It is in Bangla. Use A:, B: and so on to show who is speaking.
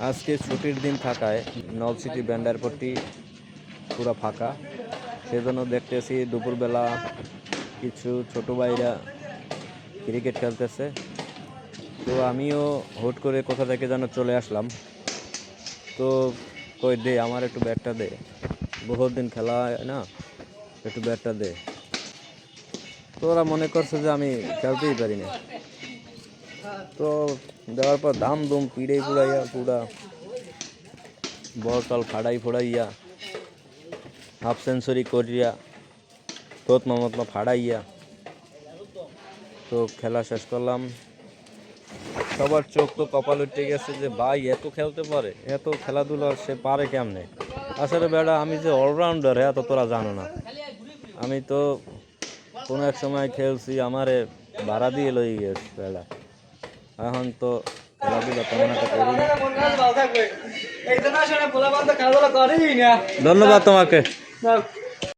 A: আজকে ছুটির দিন থাকায় নলছিটি ব্যান্ড এয়ারপোর্টটি পুরো ফাঁকা। সেজন্য দেখতেছি দুপুরবেলা কিছু ছোট ভাইরা ক্রিকেট খেলতেছে। তো আমিও হুট করে কোথা থেকে যেন চলে আসলাম। তো কই দে, আমার একটু ব্যাটটা দে, বহুত দিন খেলা হয় না, একটু ব্যাটটা দে। তো ওরা মনে করছে যে আমি খেলতেই পারি না। তো দেওয়ার পর দাম দুম পিড়ে পুড়াইয়া পুরা বল টল ফাড়াই ফোড়াইয়া হাফ সেঞ্চুরি করিয়া তোত মমতমা ফাড়াইয়া তো খেলা শেষ করলাম। সবার চোখ তো কপাল উঠে গেছে যে ভাই এত খেলতে পারে, এত খেলাধুলা সে পারে কেমনে। আসলে বেড়া আমি যে অলরাউন্ডার এত তোরা জানো না। আমি তো কোনো এক সময় খেলছি, আমারে ভাড়া দিয়ে লই গেছে বেড়া। এখন তো খেলাধুলা তেমন একটা করি না। ধন্যবাদ তোমাকে।